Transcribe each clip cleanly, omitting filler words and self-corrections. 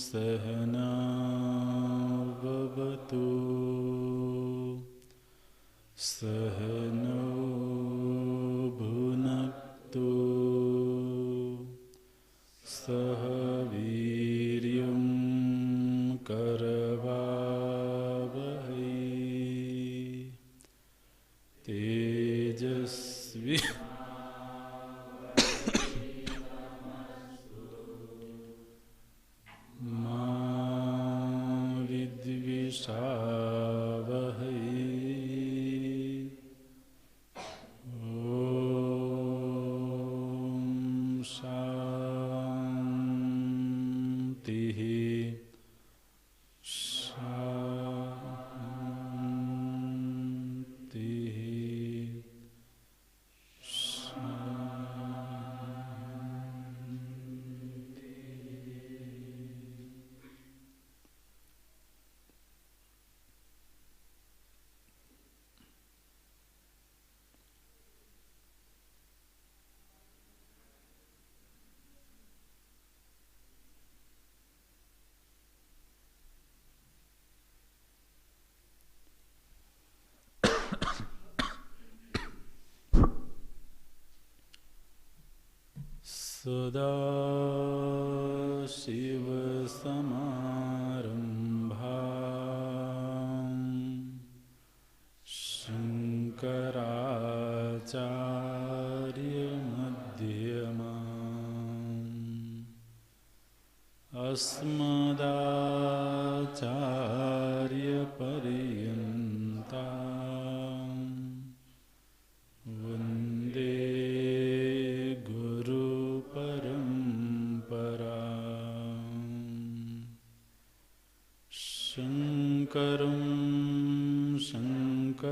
सहनाववतु सहनौ भुनक्तु सह वीर्यं करवावहै तेजस्वी मा विद्विषावहै ॐ शान्तिः शान्तिः सदाशिवसमारम्भां शङ्कराचार्यमध्यमाम् अस्मदाचार्यपर्यन्तां वन्दे शङ्करं शङ्कराचार्यं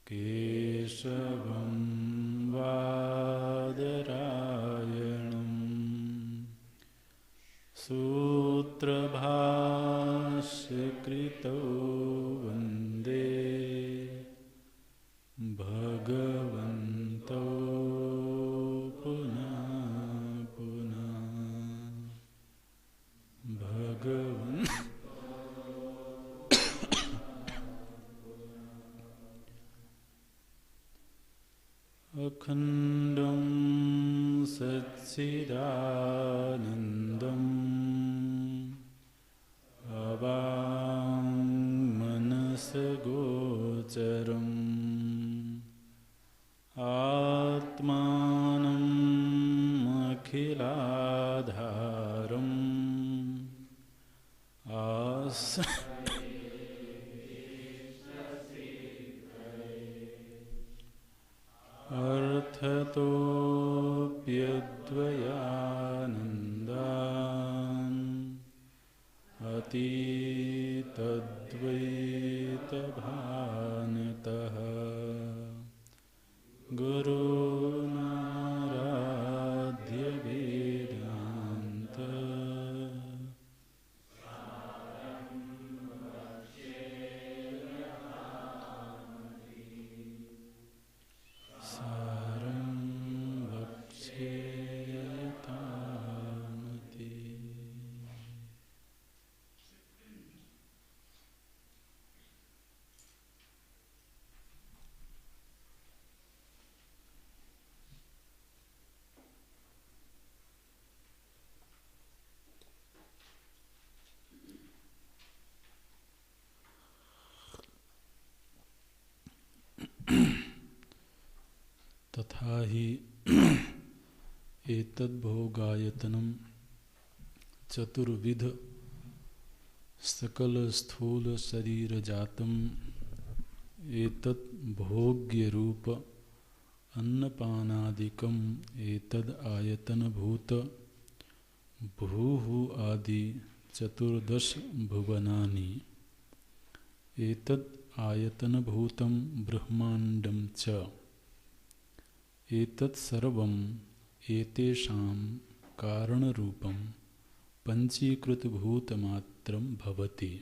केशवं बादरायणं सूत्रभाष्यकृतौ वन्दे भगवन्तौ पुनः भगवन् अखण्डं सच्चिदानन्दम् अवाङ्मनसगोचरम् आत्मानम् अखिलाधारम् अर्थतोऽप्यद्वयानन्दान् अतीतद्वैतभानतः गुरुनाराध्यवेदान्त सारं वक्ष्येयतामति। तथा हि एतद्भोगायतनं चतुर्विध सकल स्थूल शरीर जातम एतत् भोग्य रूप अन्नपानादिकम एतद् आयतन भूत भूः आदि चतुर्दश भुवनानि एतद् आयतन भूतं ब्रह्मांडं च एतत् सर्वम् एतेषां कारणरूपं पंचीकृतभूतमात्रं भवति।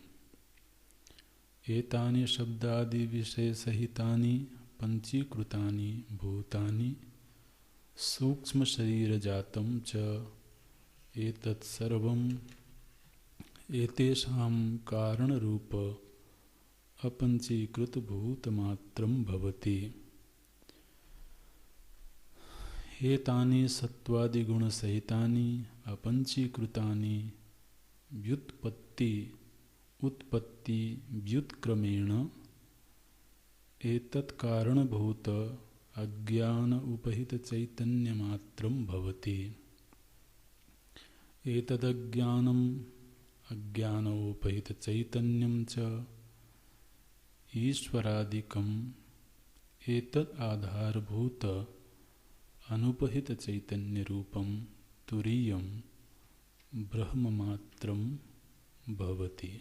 एतानि शब्दादि विषय सहितानि पंचीकृतानि भूतानि सूक्ष्म शरीर जातं च एतत् सर्वम् एतेषां कारणरूप अपंचीकृत भूतमात्रं भवति। एतानि सत्त्वादिगुणसहितानि अपंचीकृतानि व्युत्पत्ति उत्पत्ति व्युत्क्रमेण एतत् कारणभूत अज्ञान उपहित चैतन्यमात्रं भवति। एतदज्ञानम् अज्ञानोपहित चैतन्यं च ईश्वरादिकम् एतद् आधारभूत अनुपहित चैतन्य रूपं तुरीयं ब्रह्ममात्रं भवति।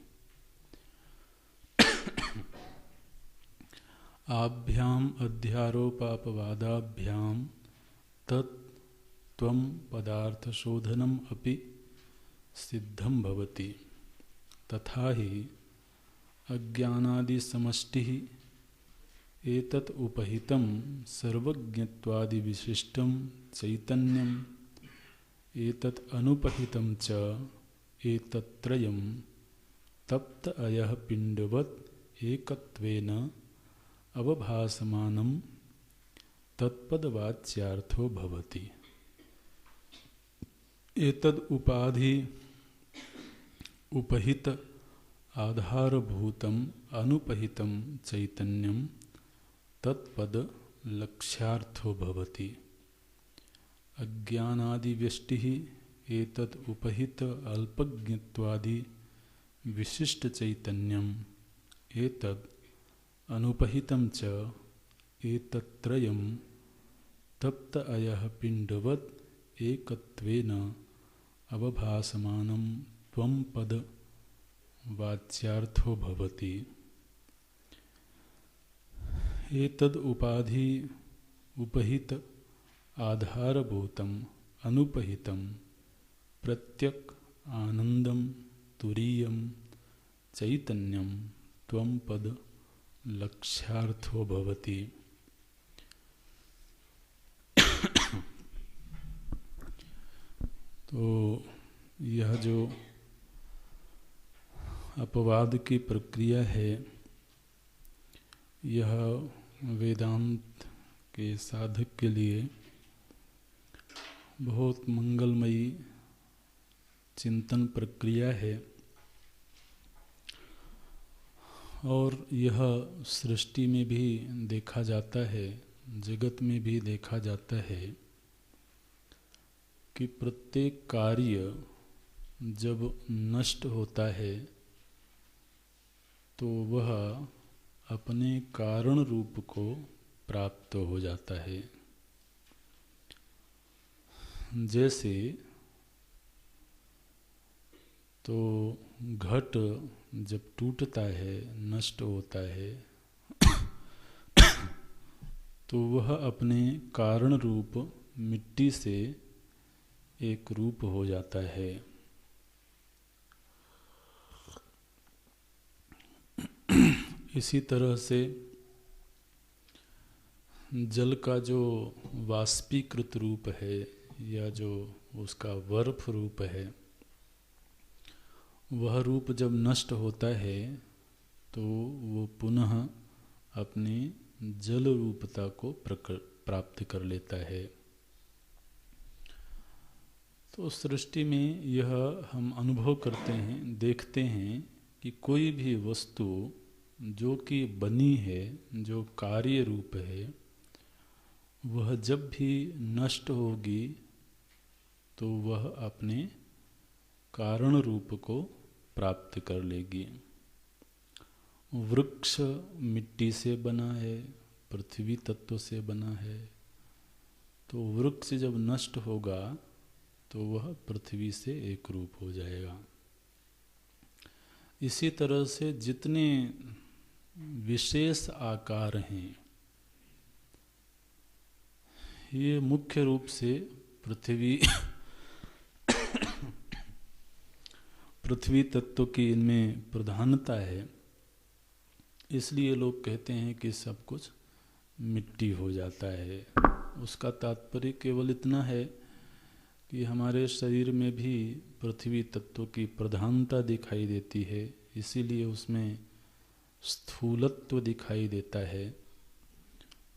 आभ्याम अध्यारोपापवादाभ्याम तत् त्वं पदार्थशोधनम् अपि सिद्धं भवति। तथा ही अज्ञानादि समष्टिः एतत् उपहितं सर्वज्ञत्वादि विशिष्टं चैतन्यम् एतत् अनुपहितं च एतत्त्रयं तप्त अयः पिण्डवत् एकत्वेन अवभासमानं तत्पदवाच्यार्थो भवति। एतद् उपाधि उपहित आधारभूतम् अनुपहितं चैतन्यं तत्पद लक्ष्यार्थो भवति। अज्ञानादिव्यष्टिः एतत् उपहित अल्पज्ञत्वादि विशिष्ट चैतन्यम् एतद् अनुपहितं च एतत्त्रयं तप्त अयः पिण्डवत् एकत्वेन अवभासमानं त्वं पद वाच्यार्थो भवति। एतद् उपाधि उपहित आधारभूतम् अनुपहितं प्रत्यक् आनंदं तुरीयं चैतन्यं त्वं पद लक्ष्यार्थो भवति। तो यह जो अपवाद की प्रक्रिया है, यह वेदांत के साधक के लिए बहुत मंगलमयी चिंतन प्रक्रिया है और यह सृष्टि में भी देखा जाता है, जगत में भी देखा जाता है कि प्रत्येक कार्य जब नष्ट होता है तो वह अपने कारण रूप को प्राप्त हो जाता है। जैसे तो घट जब टूटता है, नष्ट होता है तो वह अपने कारण रूप मिट्टी से एक रूप हो जाता है। इसी तरह से जल का जो वाष्पीकृत रूप है या जो उसका बर्फ रूप है, वह रूप जब नष्ट होता है तो वो पुनः अपनी जल रूपता को प्राप्त कर लेता है। तो सृष्टि में यह हम अनुभव करते हैं, देखते हैं कि कोई भी वस्तु जो कि बनी है, जो कार्य रूप है, वह जब भी नष्ट होगी तो वह अपने कारण रूप को प्राप्त कर लेगी। वृक्ष मिट्टी से बना है, पृथ्वी तत्व से बना है, तो वृक्ष जब नष्ट होगा तो वह पृथ्वी से एक रूप हो जाएगा। इसी तरह से जितने विशेष आकार हैं, ये मुख्य रूप से पृथ्वी तत्व की इनमें प्रधानता है। इसलिए लोग कहते हैं कि सब कुछ मिट्टी हो जाता है, उसका तात्पर्य केवल इतना है कि हमारे शरीर में भी पृथ्वी तत्व की प्रधानता दिखाई देती है, इसीलिए उसमें स्थूलत्व दिखाई देता है।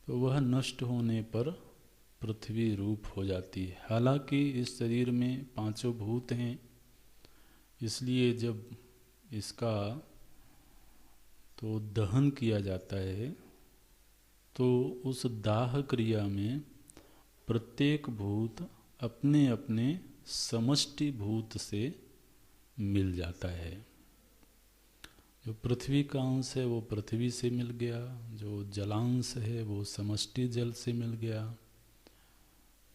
तो वह नष्ट होने पर पृथ्वी रूप हो जाती है। हालांकि इस शरीर में पांचों भूत हैं, इसलिए जब इसका तो दहन किया जाता है तो उस दाह क्रिया में प्रत्येक भूत अपने अपने समष्टि भूत से मिल जाता है। जो पृथ्वी का अंश है वो पृथ्वी से मिल गया, जो जलांश है वो समष्टि जल से मिल गया,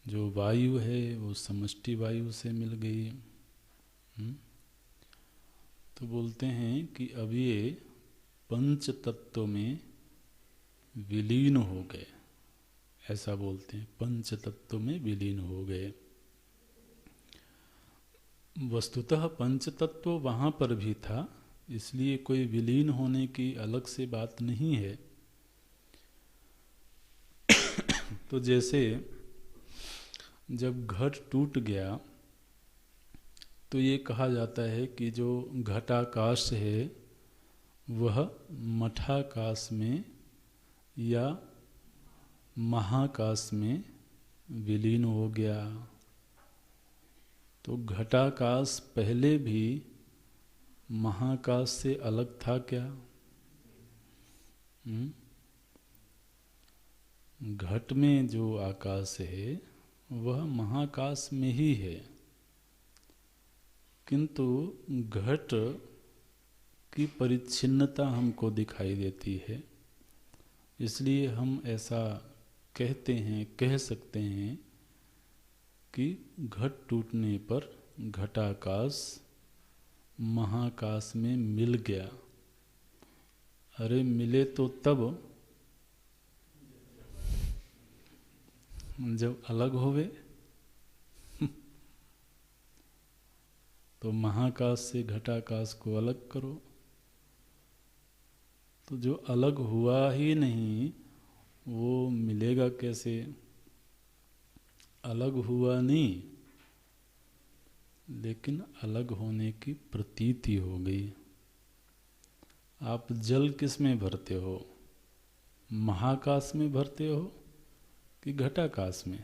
जो वायु है वो समष्टि वायु से मिल गई। तो बोलते हैं कि अब ये पंच तत्व में विलीन हो गए, ऐसा बोलते हैं, पंच तत्व में विलीन हो गए। वस्तुतः पंच तत्व वहाँ पर भी था, इसलिए कोई विलीन होने की अलग से बात नहीं है। तो जैसे जब घट टूट गया तो ये कहा जाता है कि जो घटाकाश है वह मठाकाश में या महाकाश में विलीन हो गया। तो घटाकाश पहले भी महाकाश से अलग था क्या? घट में जो आकाश है वह महाकाश में ही है, किंतु घट की परिच्छिन्नता हमको दिखाई देती है, इसलिए हम ऐसा कहते हैं, कह सकते हैं कि घट टूटने पर घटाकाश महाकाश में मिल गया। अरे मिले तो तब जब अलग होवे। तो महाकाश से घटाकाश को अलग करो। तो जो अलग हुआ ही नहीं वो मिलेगा कैसे? अलग हुआ नहीं, लेकिन अलग होने की प्रतीति हो गई। आप जल किस में भरते हो? महाकाश में भरते हो कि घटाकाश में?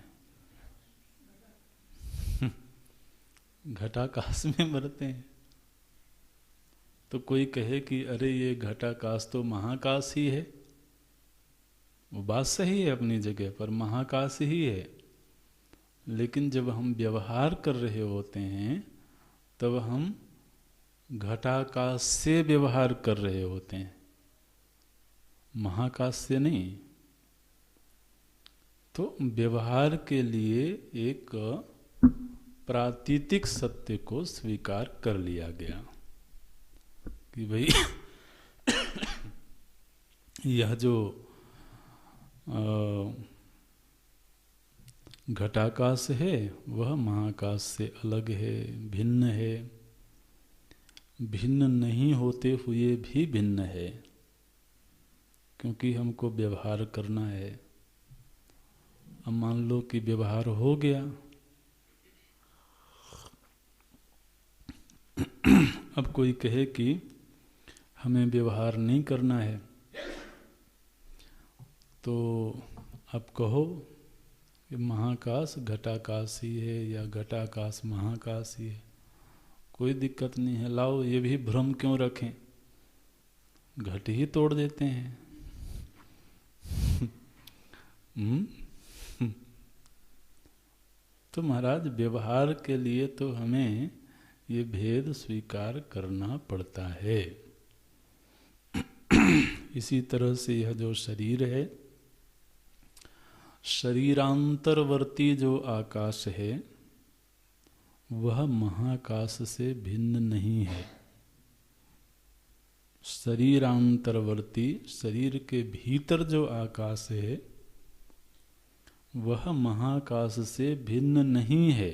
घटाकाश में भरते हैं। तो कोई कहे कि अरे ये घटाकाश तो महाकाश ही है, वो बात सही है अपनी जगह पर, महाकाश ही है। लेकिन जब हम व्यवहार कर रहे होते हैं तब हम घटाकाश से व्यवहार कर रहे होते हैं, महाकाश से नहीं। तो व्यवहार के लिए एक प्रातीतिक सत्य को स्वीकार कर लिया गया कि भाई यह जो घटाकाश है वह महाकाश से अलग है, भिन्न है, भिन्न नहीं होते हुए भी भिन्न है, क्योंकि हमको व्यवहार करना है। अब मान लो कि व्यवहार हो गया, अब कोई कहे कि हमें व्यवहार नहीं करना है, तो आप कहो कि महाकाश घटाकाश ही है या घटाकाश महाकाश ही है, कोई दिक्कत नहीं है। लाओ, ये भी भ्रम क्यों रखें, घट ही तोड़ देते हैं। तो महाराज व्यवहार के लिए तो हमें ये भेद स्वीकार करना पड़ता है। इसी तरह से यह जो शरीर है, शरीरांतरवर्ती जो आकाश है वह महाकाश से भिन्न नहीं है। शरीरांतरवर्ती, शरीर के भीतर जो आकाश है वह महाकाश से भिन्न नहीं है,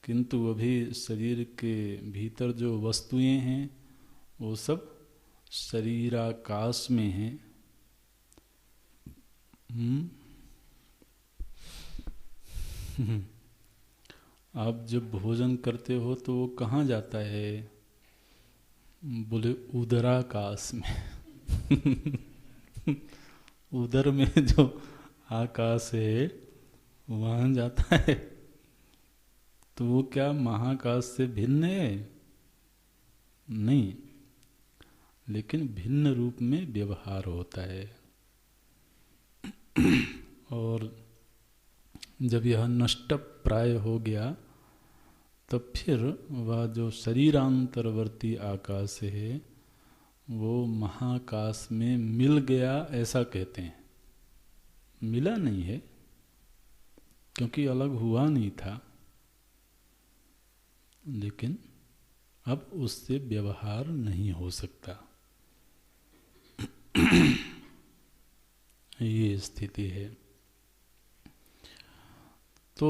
किंतु अभी शरीर के भीतर जो वस्तुएं हैं वो सब शरीराकाश में हैं। हम्म? आप जब भोजन करते हो तो वो कहाँ जाता है? बोले उदराकाश में। उदर में जो आकाश है वहाँ जाता है। तो वो क्या महाकाश से भिन्न है? नहीं, लेकिन भिन्न रूप में व्यवहार होता है। और जब यह नष्ट प्राय हो गया तब फिर वह जो शरीरांतरवर्ती आकाश है वो महाकाश में मिल गया, ऐसा कहते हैं। मिला नहीं है, क्योंकि अलग हुआ नहीं था, लेकिन अब उससे व्यवहार नहीं हो सकता। ये स्थिति है। तो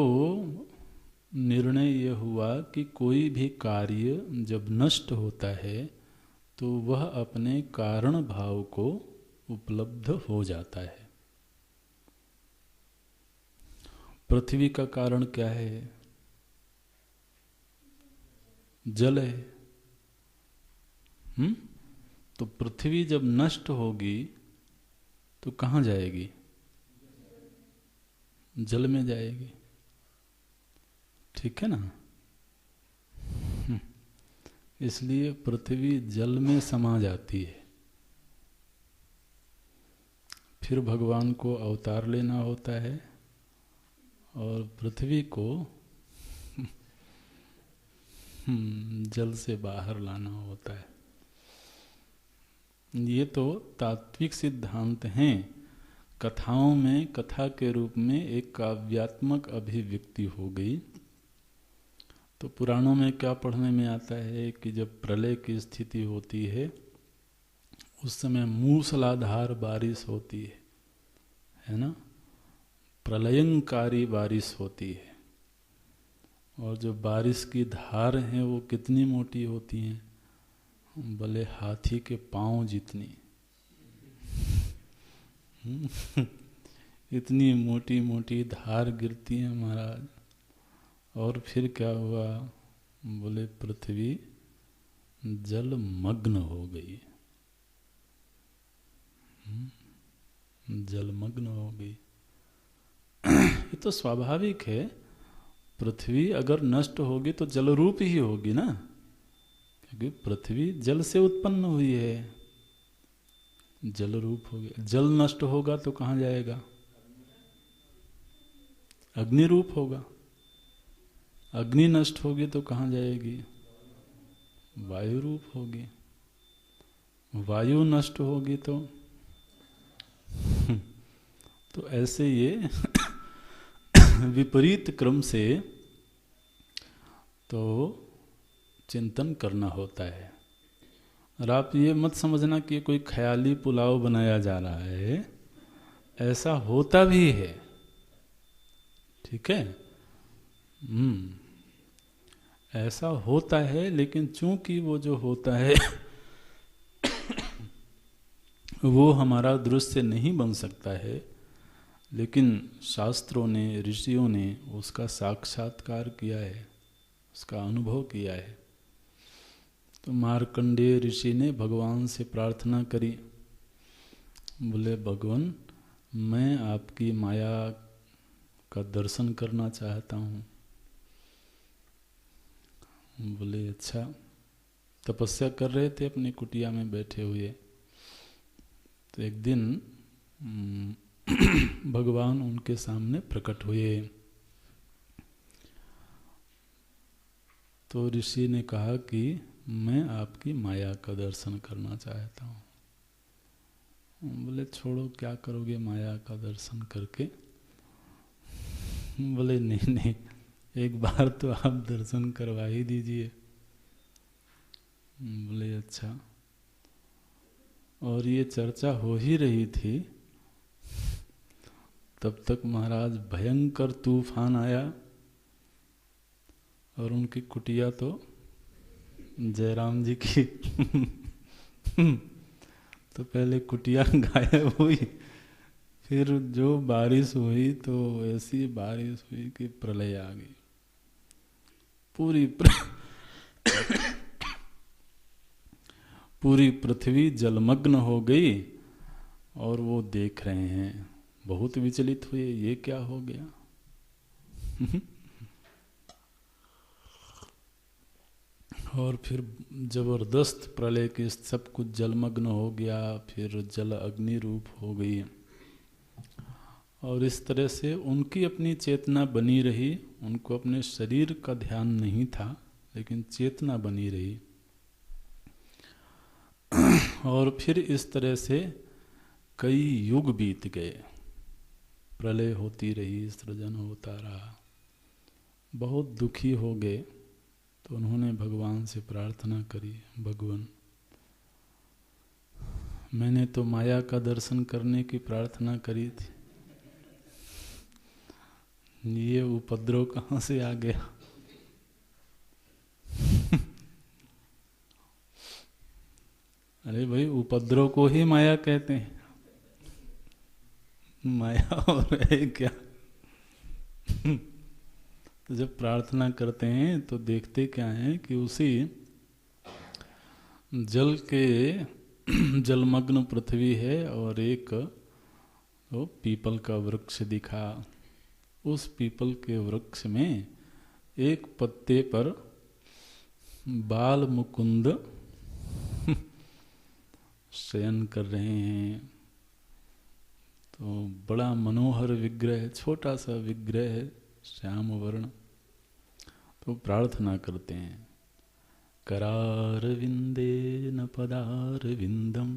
निर्णय यह हुआ कि कोई भी कार्य जब नष्ट होता है तो वह अपने कारण भाव को उपलब्ध हो जाता है। पृथ्वी का कारण क्या है? जल है। तो पृथ्वी जब नष्ट होगी तो कहाँ जाएगी? जल में जाएगी। ठीक है ना? इसलिए पृथ्वी जल में समा जाती है। फिर भगवान को अवतार लेना होता है और पृथ्वी को जल से बाहर लाना होता है। ये तो तात्विक सिद्धांत हैं। कथाओं में कथा के रूप में एक काव्यात्मक अभिव्यक्ति हो गई। तो पुराणों में क्या पढ़ने में आता है कि जब प्रलय की स्थिति होती है उस समय मूसलाधार बारिश होती है ना? प्रलयंकारी बारिश होती है। और जो बारिश की धार हैं वो कितनी मोटी होती हैं? भले हाथी के पांव जितनी। इतनी मोटी मोटी धार गिरती है महाराज। और फिर क्या हुआ? बोले पृथ्वी जलमग्न हो गई। जलमग्न हो गई। ये तो स्वाभाविक है। पृथ्वी अगर नष्ट होगी तो जल रूप ही होगी ना, क्योंकि पृथ्वी जल से उत्पन्न हुई है। जल रूप होगी। जल नष्ट होगा तो कहाँ जाएगा? अग्नि रूप होगा। अग्नि नष्ट होगी तो कहाँ जाएगी? वायु रूप होगी। वायु नष्ट होगी तो ऐसे ये विपरीत क्रम से तो चिंतन करना होता है। और आप ये मत समझना कि कोई ख्याली पुलाव बनाया जा रहा है, ऐसा होता भी है। ठीक है? ऐसा होता है, लेकिन चूंकि वो जो होता है वो हमारा दृश्य नहीं बन सकता है, लेकिन शास्त्रों ने, ऋषियों ने उसका साक्षात्कार किया है, उसका अनुभव किया है। तो मार्कंडेय ऋषि ने भगवान से प्रार्थना करी। बोले भगवान, मैं आपकी माया का दर्शन करना चाहता हूँ। बोले अच्छा। तपस्या कर रहे थे अपनी कुटिया में बैठे हुए। तो एक दिन भगवान उनके सामने प्रकट हुए। तो ऋषि ने कहा कि मैं आपकी माया का दर्शन करना चाहता हूँ। बोले छोड़ो, क्या करोगे माया का दर्शन करके? बोले नहीं नहीं, एक बार तो आप दर्शन करवा ही दीजिए। बोले अच्छा। और ये चर्चा हो ही रही थी, तब तक महाराज भयंकर तूफान आया और उनकी कुटिया तो जयराम जी की तो पहले कुटिया गायब हुई, फिर जो बारिश हुई तो ऐसी बारिश हुई कि प्रलय आ गई। पूरी पृथ्वी जलमग्न हो गई और वो देख रहे हैं, बहुत विचलित हुए, ये क्या हो गया। और फिर जबरदस्त प्रलय के सब कुछ जलमग्न हो गया, फिर जल अग्नि रूप हो गई। और इस तरह से उनकी अपनी चेतना बनी रही, उनको अपने शरीर का ध्यान नहीं था लेकिन चेतना बनी रही। और फिर इस तरह से कई युग बीत गए, प्रलय होती रही, सृजन होता रहा, बहुत दुखी हो गए। तो उन्होंने भगवान से प्रार्थना करी, भगवान मैंने तो माया का दर्शन करने की प्रार्थना करी थी, ये उपद्रव कहाँ से आ गया। अरे भाई, उपद्रव को ही माया कहते हैं, माया और है क्या। तो जब प्रार्थना करते हैं तो देखते क्या है कि उसी जल के जलमग्न पृथ्वी है और एक वो पीपल का वृक्ष दिखा। उस पीपल के वृक्ष में एक पत्ते पर बाल मुकुंद शयन कर रहे हैं। तो बड़ा मनोहर विग्रह, छोटा सा विग्रह है, श्याम वर्ण। तो प्रार्थना करते हैं, करारविंदे न पदारविंदम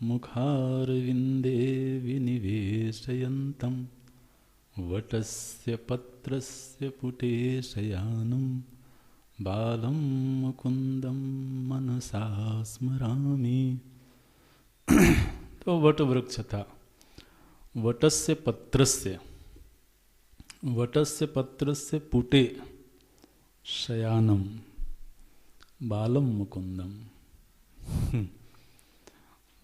मुखारविंदे विनिवेशयन्तं वटस्य पत्रस्य पुटे शयानं बालं मुकुंदम मनसा स्मरामि। तो वट वृक्ष था, वटस्य पत्रस्य, वटस्य पत्रस्य पुटे शयानम बालम मुकुंदम।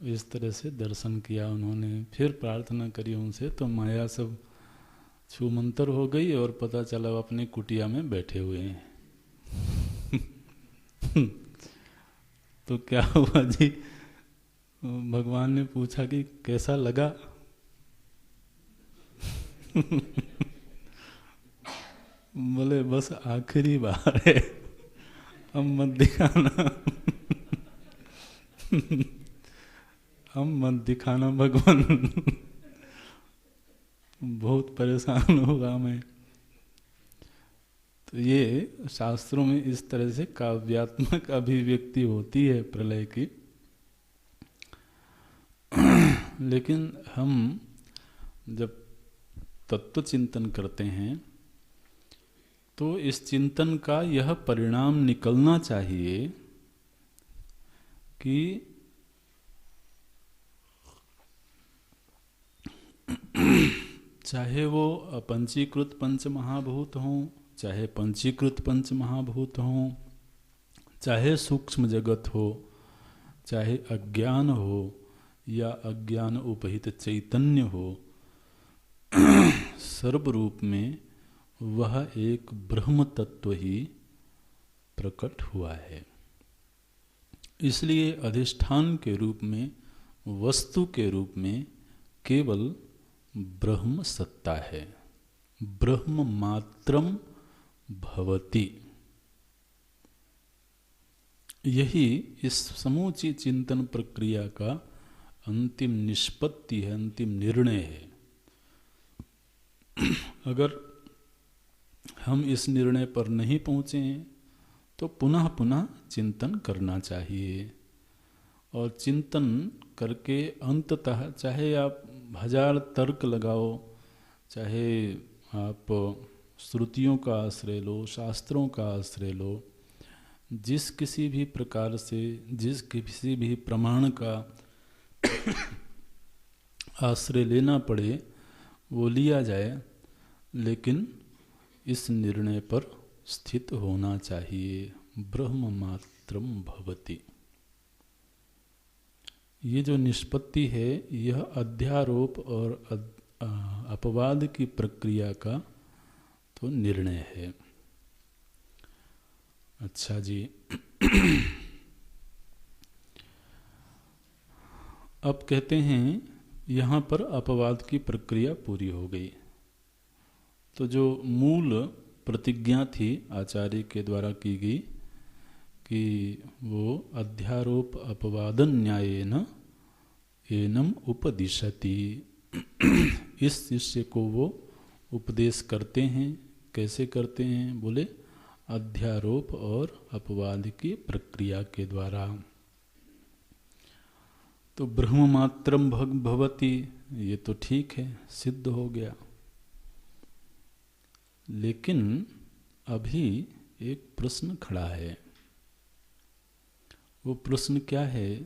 इस तरह से दर्शन किया उन्होंने। फिर प्रार्थना करी उनसे, तो माया सब छूमंतर हो गई और पता चला अपनी कुटिया में बैठे हुए हैं। तो क्या हुआ जी, भगवान ने पूछा कि कैसा लगा। बोले बस आखिरी बार है, अब मत दिखाना। अब मत दिखाना भगवान, बहुत परेशान होगा मैं। तो ये शास्त्रों में इस तरह से काव्यात्मक अभिव्यक्ति होती है प्रलय की। लेकिन हम जब तत्व चिंतन करते हैं तो इस चिंतन का यह परिणाम निकलना चाहिए कि चाहे वो अपंचीकृत पंच महाभूत हों, चाहे पंचीकृत पंच महाभूत हों, चाहे सूक्ष्म जगत हो, चाहे अज्ञान हो या अज्ञान उपहित चैतन्य हो, सर्व रूप में वह एक ब्रह्म तत्व ही प्रकट हुआ है। इसलिए अधिष्ठान के रूप में, वस्तु के रूप में केवल ब्रह्म सत्ता है। ब्रह्म मात्रम भवति, यही इस समूची चिंतन प्रक्रिया का अंतिम निष्पत्ति है, अंतिम निर्णय है। अगर हम इस निर्णय पर नहीं पहुँचे तो पुनः पुनः चिंतन करना चाहिए। और चिंतन करके अंततः चाहे आप 1000 तर्क लगाओ, चाहे आप श्रुतियों का आश्रय लो, शास्त्रों का आश्रय लो, जिस किसी भी प्रकार से, जिस किसी भी प्रमाण का आश्रय लेना पड़े वो लिया जाए, लेकिन इस निर्णय पर स्थित होना चाहिए, ब्रह्म मात्रम भवति। ये जो निष्पत्ति है यह अध्यारोप और अपवाद की प्रक्रिया का तो निर्णय है। अच्छा जी। अब कहते हैं यहाँ पर अपवाद की प्रक्रिया पूरी हो गई, तो जो मूल प्रतिज्ञा थी आचार्य के द्वारा की गई कि वो अध्यारोप अपवादन न्यायेन एनम उपदिशति, इस शिष्य को वो उपदेश करते हैं। कैसे करते हैं? बोले अध्यारोप और अपवाद की प्रक्रिया के द्वारा। तो ब्रह्म मात्रम भवति, ये तो ठीक है, सिद्ध हो गया। लेकिन अभी एक प्रश्न खड़ा है। वो प्रश्न क्या है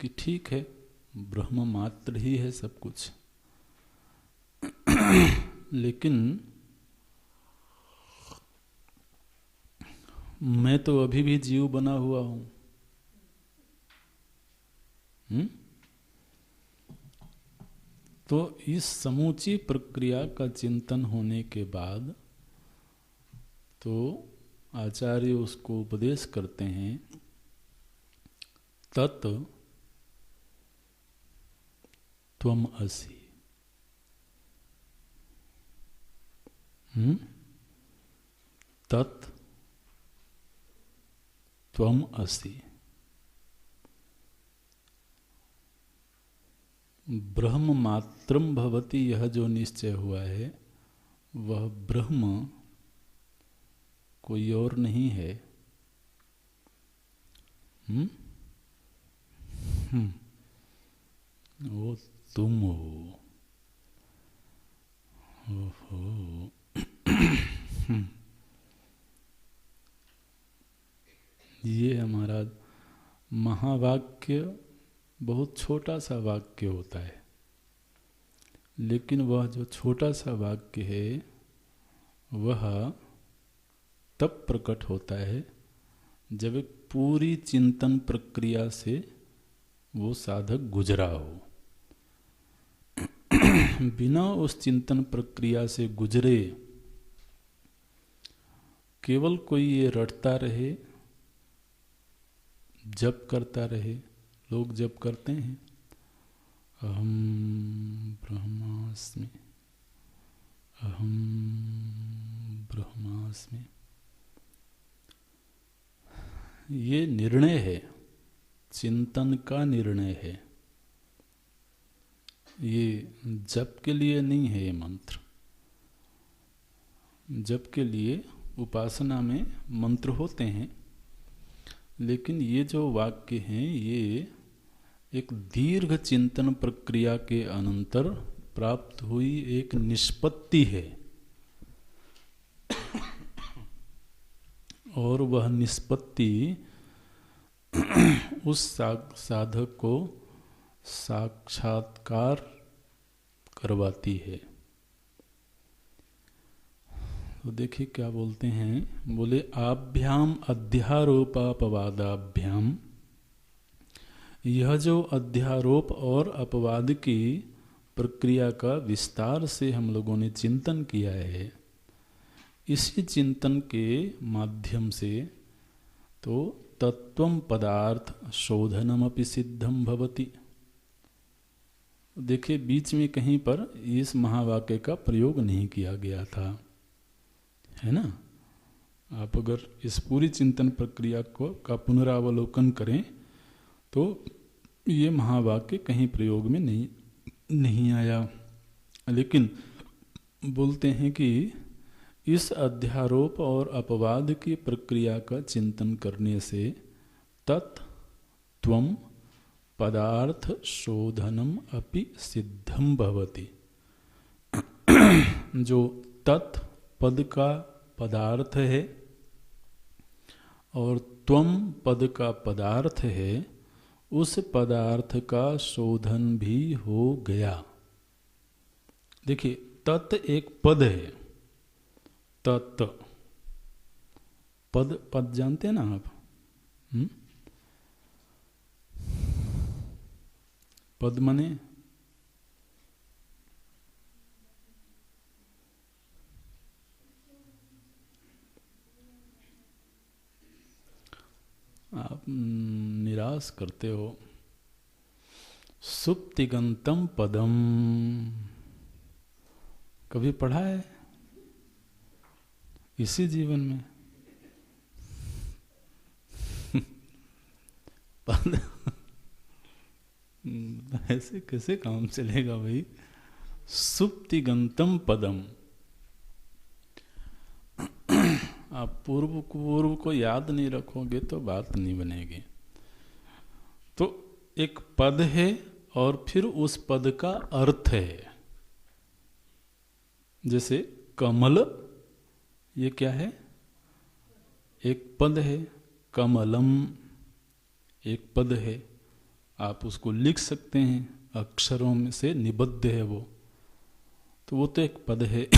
कि ठीक है, ब्रह्म मात्र ही है सब कुछ, लेकिन मैं तो अभी भी जीव बना हुआ हूं। तो इस समूची प्रक्रिया का चिंतन होने के बाद तो आचार्य उसको उपदेश करते हैं, तत् त्वम असि। तत् त्वम असि। ब्रह्म मात्रम भवति, यह जो निश्चय हुआ है वह ब्रह्म कोई और नहीं है। वो तुम हो। ओहो। ये हमारा महावाक्य बहुत छोटा सा वाक्य होता है, लेकिन वह जो छोटा सा वाक्य है वह तब प्रकट होता है जब एक पूरी चिंतन प्रक्रिया से वो साधक गुजरा हो। बिना उस चिंतन प्रक्रिया से गुजरे केवल कोई ये रटता रहे, जप करता रहे। लोग जप करते हैं, अहम ब्रह्मास्मि, अहम ब्रह्मास्मि। ये निर्णय है, चिंतन का निर्णय है। ये जप के लिए नहीं है। ये मंत्र जप के लिए उपासना में मंत्र होते हैं, लेकिन ये जो वाक्य हैं ये एक दीर्घ चिंतन प्रक्रिया के अनंतर प्राप्त हुई एक निष्पत्ति है, और वह निष्पत्ति उस साधक को साक्षात्कार करवाती है। तो देखिए क्या बोलते हैं, बोले आभ्याम अध्यारोपापवादाभ्याम, यह जो अध्यारोप और अपवाद की प्रक्रिया का विस्तार से हम लोगों ने चिंतन किया है, इसी चिंतन के माध्यम से तो तत्वम पदार्थ शोधनमपि सिद्धम भवति। देखिए बीच में कहीं पर इस महावाक्य का प्रयोग नहीं किया गया था, है ना। आप अगर इस पूरी चिंतन प्रक्रिया का पुनरावलोकन करें तो ये महावाक्य कहीं प्रयोग में नहीं आया। लेकिन बोलते हैं कि इस अध्यारोप और अपवाद की प्रक्रिया का चिंतन करने से तत् त्वम पदार्थ शोधनम अपि सिद्धम भवति। जो तत् पद का पदार्थ है और त्वम पद का पदार्थ है, उस पदार्थ का शोधन भी हो गया। देखिए तत् एक पद है। तत् पद जानते हैं ना आप? पद मने आप निराश करते हो। सुप्तिगंतम पदम कभी पढ़ा है इसी जीवन में? पद ऐसे कैसे काम चलेगा भाई? सुप्तिगंतम पदम, आप पूर्व को याद नहीं रखोगे तो बात नहीं बनेगी। तो एक पद है और फिर उस पद का अर्थ है। जैसे कमल, ये क्या है? एक पद है। कमलम एक पद है, आप उसको लिख सकते हैं, अक्षरों में से निबद्ध है वो, तो वो तो एक पद है।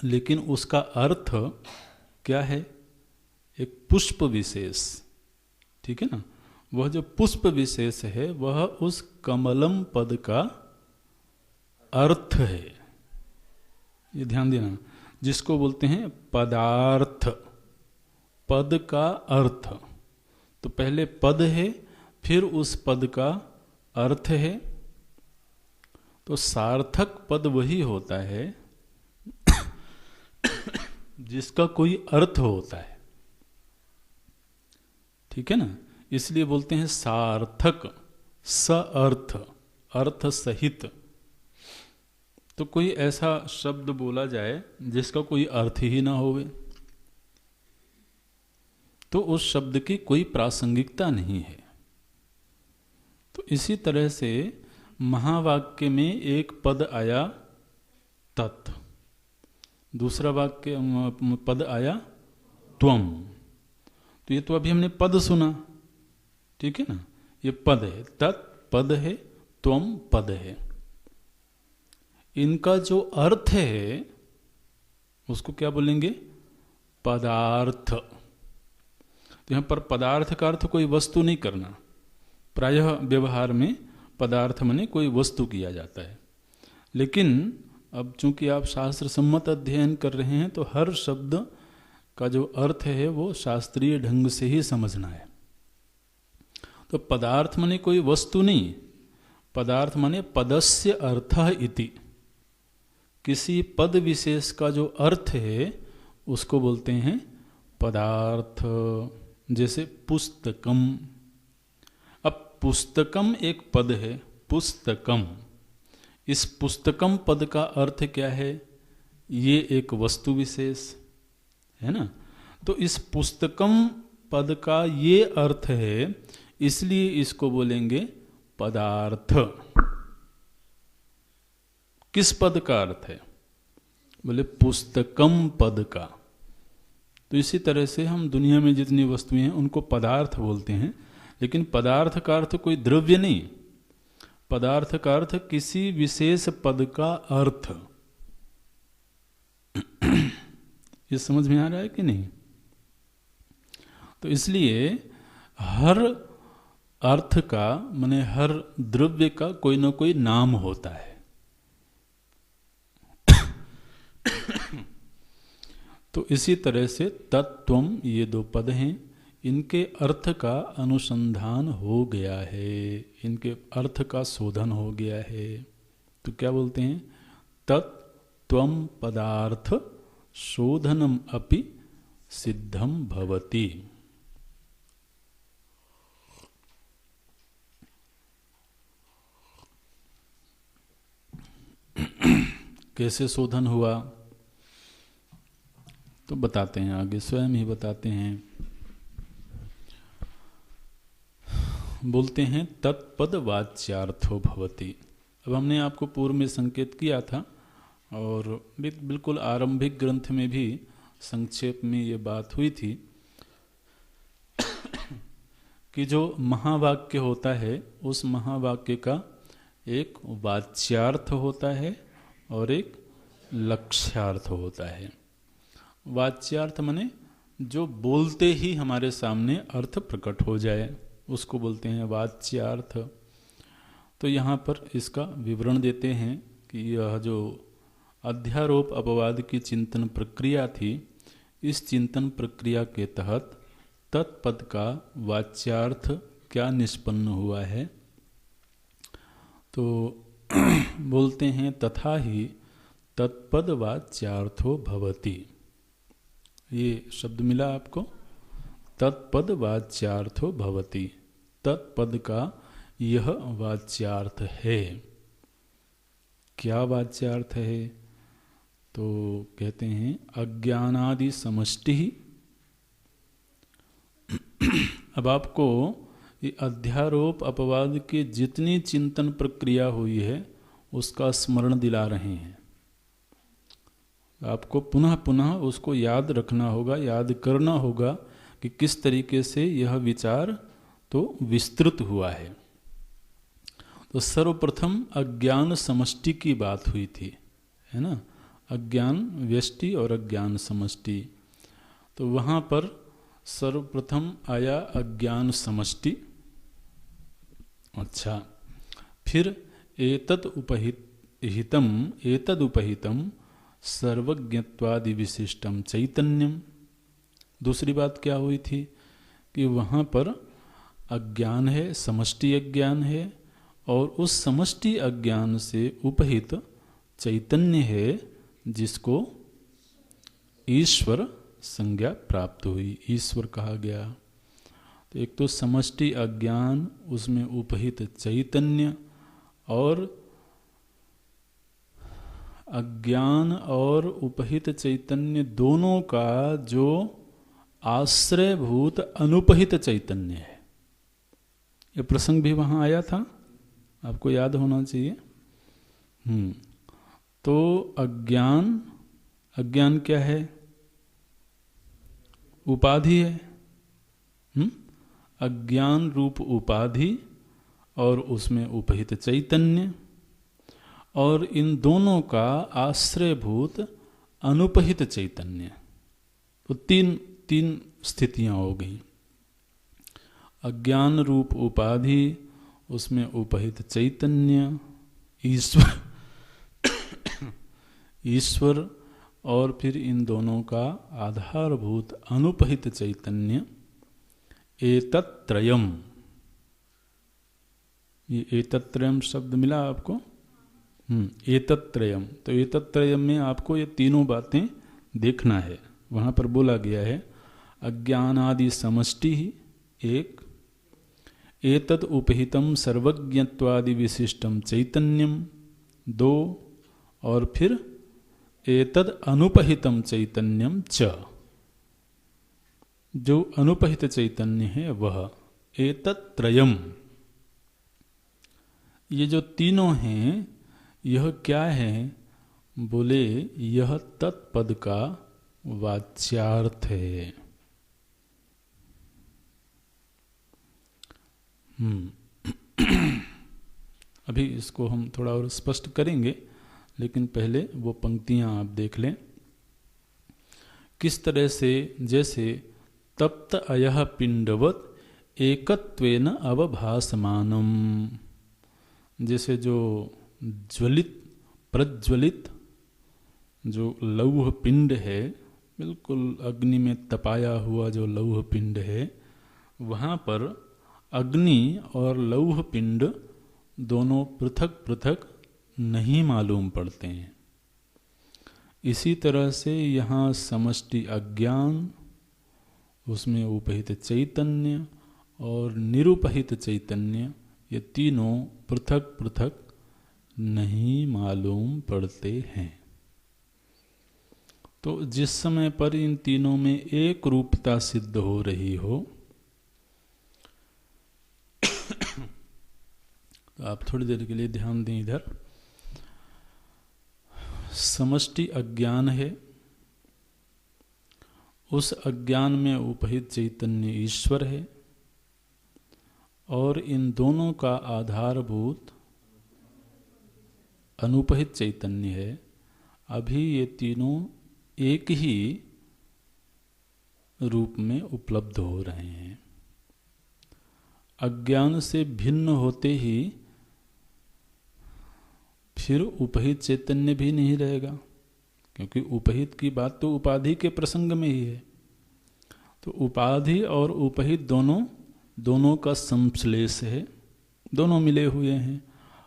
लेकिन उसका अर्थ क्या है? एक पुष्प विशेष, ठीक है ना? वह जो पुष्प विशेष है वह उस कमलम पद का अर्थ है। ये ध्यान देना, जिसको बोलते हैं पदार्थ, पद का अर्थ। तो पहले पद है, फिर उस पद का अर्थ है। तो सार्थक पद वही होता है जिसका कोई अर्थ होता है, ठीक है ना? इसलिए बोलते हैं सार्थक, स अर्थ, अर्थ सहित। तो कोई ऐसा शब्द बोला जाए जिसका कोई अर्थ ही ना होवे, तो उस शब्द की कोई प्रासंगिकता नहीं है। तो इसी तरह से महावाक्य में एक पद आया तत्, दूसरा वाक्य पद आया त्वम। तो ये तो अभी हमने पद सुना, ठीक है ना? ये पद है, तत् पद है, त्वम पद है। इनका जो अर्थ है उसको क्या बोलेंगे? पदार्थ। तो यहां पर पदार्थ का अर्थ कोई वस्तु नहीं करना। प्रायः व्यवहार में पदार्थ माने कोई वस्तु किया जाता है, लेकिन अब चूंकि आप शास्त्र सम्मत अध्ययन कर रहे हैं तो हर शब्द का जो अर्थ है वो शास्त्रीय ढंग से ही समझना है। तो पदार्थ माने कोई वस्तु नहीं, पदार्थ माने पदस्य अर्थः इति, किसी पद विशेष का जो अर्थ है उसको बोलते हैं पदार्थ। जैसे पुस्तकम, अब पुस्तकम एक पद है, पुस्तकम। इस पुस्तकम पद का अर्थ क्या है? ये एक वस्तु विशेष है ना? तो इस पुस्तकम पद का ये अर्थ है, इसलिए इसको बोलेंगे पदार्थ। किस पद का अर्थ है? बोले पुस्तकम पद का। तो इसी तरह से हम दुनिया में जितनी वस्तुएं हैं उनको पदार्थ बोलते हैं, लेकिन पदार्थ का अर्थ कोई द्रव्य नहीं, पदार्थ का अर्थ किसी विशेष पद का अर्थ। ये समझ में आ रहा है कि नहीं? तो इसलिए हर अर्थ का माने हर द्रव्य का कोई ना कोई नाम होता है। तो इसी तरह से तत्त्वम, ये दो पद हैं, इनके अर्थ का अनुसंधान हो गया है, इनके अर्थ का शोधन हो गया है। तो क्या बोलते हैं? तत्त्वम पदार्थ शोधनम अपि सिद्धम भवति। कैसे शोधन हुआ तो बताते हैं, आगे स्वयं ही बताते हैं। बोलते हैं तत्पद वाच्यार्थो भवति। अब हमने आपको पूर्व में संकेत किया था और बिल्कुल आरंभिक ग्रंथ में भी संक्षेप में ये बात हुई थी कि जो महावाक्य होता है उस महावाक्य का एक वाच्यार्थ होता है और एक लक्ष्यार्थ होता है। वाच्यार्थ माने जो बोलते ही हमारे सामने अर्थ प्रकट हो जाए, उसको बोलते हैं वाच्यार्थ। तो यहाँ पर इसका विवरण देते हैं कि यह जो अध्यारोप अपवाद की चिंतन प्रक्रिया थी, इस चिंतन प्रक्रिया के तहत तत्पद का वाच्यार्थ क्या निष्पन्न हुआ है। तो बोलते हैं तथा ही तत्पद वाच्यार्थो भवति। ये शब्द मिला आपको, तत्पद वाच्यार्थो भवति। तत्पद का यह वाच्यार्थ है। क्या वाच्यार्थ है? तो कहते हैं अज्ञानादि समष्टि। अब आपको ये अध्यारोप अपवाद के जितनी चिंतन प्रक्रिया हुई है उसका स्मरण दिला रहे हैं। आपको पुनः पुनः उसको याद रखना होगा, याद करना होगा कि किस तरीके से यह विचार तो विस्तृत हुआ है। तो सर्वप्रथम अज्ञान समष्टि की बात हुई थी, है ना, अज्ञान व्यष्टि और अज्ञान समष्टि। तो वहाँ पर सर्वप्रथम आया अज्ञान समष्टि। अच्छा, फिर एतद उपहितम सर्वज्ञत्वादि विशिष्टम चैतन्यम। दूसरी बात क्या हुई थी कि वहाँ पर अज्ञान है, समष्टि अज्ञान है, और उस समष्टि अज्ञान से उपहित चैतन्य है जिसको ईश्वर संज्ञा प्राप्त हुई, ईश्वर कहा गया। तो एक तो समष्टि अज्ञान, उसमें उपहित चैतन्य, और अज्ञान और उपहित चैतन्य दोनों का जो आश्रयभूत अनुपहित चैतन्य है। ये प्रसंग भी वहाँ आया था, आपको याद होना चाहिए। तो अज्ञान क्या है? उपाधि है। अज्ञान रूप उपाधि और उसमें उपहित चैतन्य, और इन दोनों का आश्रयभूत अनुपहित चैतन्य। तो तीन स्थितियां हो गई। अज्ञान रूप उपाधि, उसमें उपहित चैतन्य ईश्वर, और फिर इन दोनों का आधारभूत अनुपहित चैतन्य। एतत्त्रयम्, ये एतत्त्रयम् शब्द मिला आपको। एतत्त्रयम्, तो एतत्त्रयम् में आपको ये तीनों बातें देखना है। वहाँ पर बोला गया है अज्ञानादि समष्टि एक, एतद उपहितम सर्वज्ञत्वादि विशिष्टम चैतन्यम दो, और फिर एतद अनुपहितम चैतन्यम च, जो अनुपहित चैतन्य है वह। एतत्त्रयम्, ये जो तीनों हैं यह क्या है? बोले यह तत्पद का वाच्यार्थ है। अभी इसको हम थोड़ा और स्पष्ट करेंगे, लेकिन पहले वो पंक्तियां आप देख लें। किस तरह से, जैसे तप्त अयः पिंडवत एकत्वेन अवभासमानम, जैसे जो प्रज्वलित जो लौह पिंड है, बिल्कुल अग्नि में तपाया हुआ जो लौह पिंड है, वहाँ पर अग्नि और लौह पिंड दोनों पृथक पृथक नहीं मालूम पड़ते हैं। इसी तरह से यहाँ समष्टि अज्ञान, उसमें उपहित चैतन्य और निरुपहित चैतन्य, ये तीनों पृथक पृथक नहीं मालूम पड़ते हैं। तो जिस समय पर इन तीनों में एक रूपता सिद्ध हो रही हो, तो आप थोड़ी देर के लिए ध्यान दें इधर। समष्टि अज्ञान है, उस अज्ञान में उपहित चैतन्य ईश्वर है, और इन दोनों का आधारभूत अनुपहित चैतन्य है। अभी ये तीनों एक ही रूप में उपलब्ध हो रहे हैं। अज्ञान से भिन्न होते ही फिर उपहित चैतन्य भी नहीं रहेगा, क्योंकि उपहित की बात तो उपाधि के प्रसंग में ही है। तो उपाधि और उपहित दोनों का संश्लेष है, दोनों मिले हुए हैं,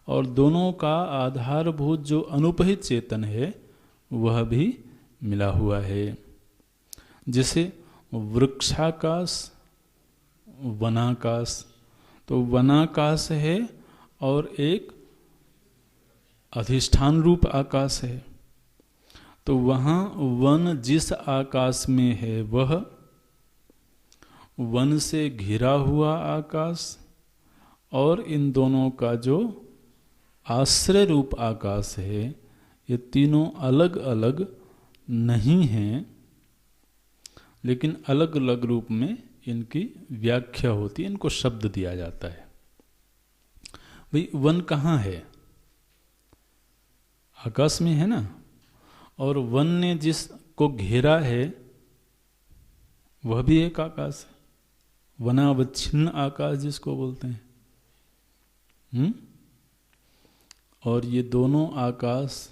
और दोनों का आधारभूत जो अनुपहित चेतन है वह भी मिला हुआ है। जैसे वृक्षाकाश, वनाकाश, तो वनाकाश है और एक अधिष्ठान रूप आकाश है। तो वहाँ वन जिस आकाश में है वह वन से घिरा हुआ आकाश, और इन दोनों का जो आश्रय रूप आकाश है, ये तीनों अलग अलग नहीं हैं, लेकिन अलग अलग रूप में इनकी व्याख्या होती है, इनको शब्द दिया जाता है। भाई वन कहाँ है? आकाश में है ना, और वन ने जिसको घेरा है वह भी एक आकाश है, वनावच्छिन्न आकाश जिसको बोलते हैं। और ये दोनों आकाश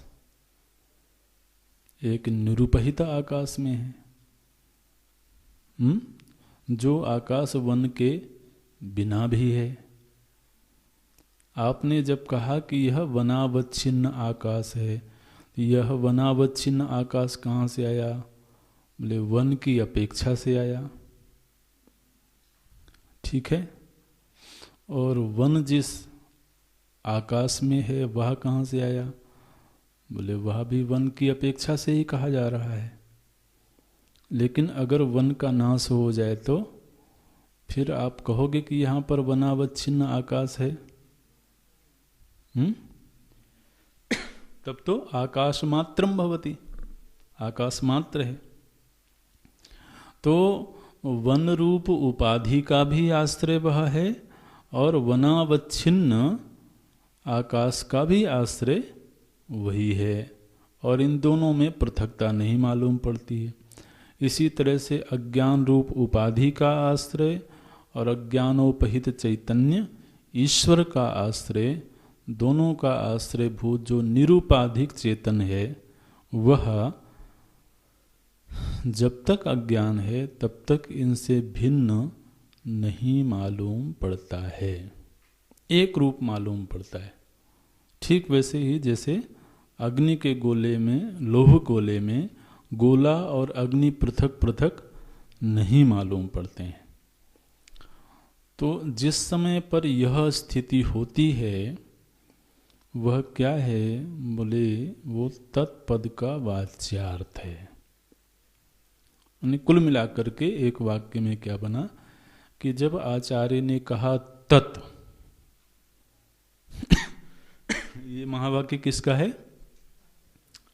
एक निरुपहित आकाश में है। जो आकाश वन के बिना भी है। आपने जब कहा कि यह वनावच्छिन्न आकाश है, यह वनावच्छिन्न आकाश कहाँ से आया? बोले वन की अपेक्षा से आया। ठीक है। और वन जिस आकाश में है वह कहाँ से आया? बोले वह भी वन की अपेक्षा से ही कहा जा रहा है। लेकिन अगर वन का नाश हो जाए तो फिर आप कहोगे कि यहाँ पर वनावच्छिन्न आकाश है। तब तो आकाश मात्रम भवति, आकाश मात्र है। तो वन रूप उपाधि का भी आश्रय वह है और वनावच्छिन्न आकाश का भी आश्रय वही है, और इन दोनों में पृथकता नहीं मालूम पड़ती है। इसी तरह से अज्ञान रूप उपाधि का आश्रय और अज्ञानोपहित चैतन्य ईश्वर का आश्रय, दोनों का आश्रय भूत जो निरुपाधिक चेतन है वह जब तक अज्ञान है तब तक इनसे भिन्न नहीं मालूम पड़ता है, एक रूप मालूम पड़ता है। ठीक वैसे ही जैसे अग्नि के गोले में, लोह गोले में गोला और अग्नि पृथक पृथक नहीं मालूम पड़ते हैं। तो जिस समय पर यह स्थिति होती है वह क्या है? बोले वो तत्पद का वाच्यार्थ है। कुल मिलाकर के एक वाक्य में क्या बना कि जब आचार्य ने कहा तत्, ये महावाक्य किसका है?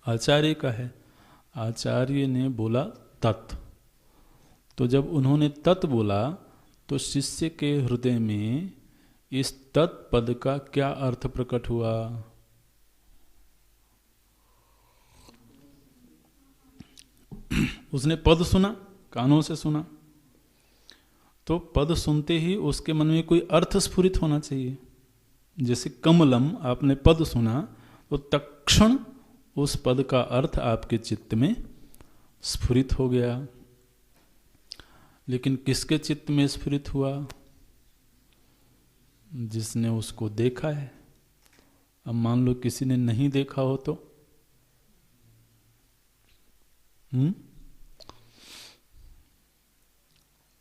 आचार्य का है। आचार्य ने बोला तत्, तो जब उन्होंने तत् बोला तो शिष्य के हृदय में इस तत्पद का क्या अर्थ प्रकट हुआ? उसने पद सुना, कानों से सुना, तो पद सुनते ही उसके मन में कोई अर्थ स्फुरित होना चाहिए। जैसे कमलम, आपने पद सुना तो तत्क्षण उस पद का अर्थ आपके चित्त में स्फुरित हो गया। लेकिन किसके चित्त में स्फुरित हुआ? जिसने उसको देखा है। अब मान लो किसी ने नहीं देखा हो तो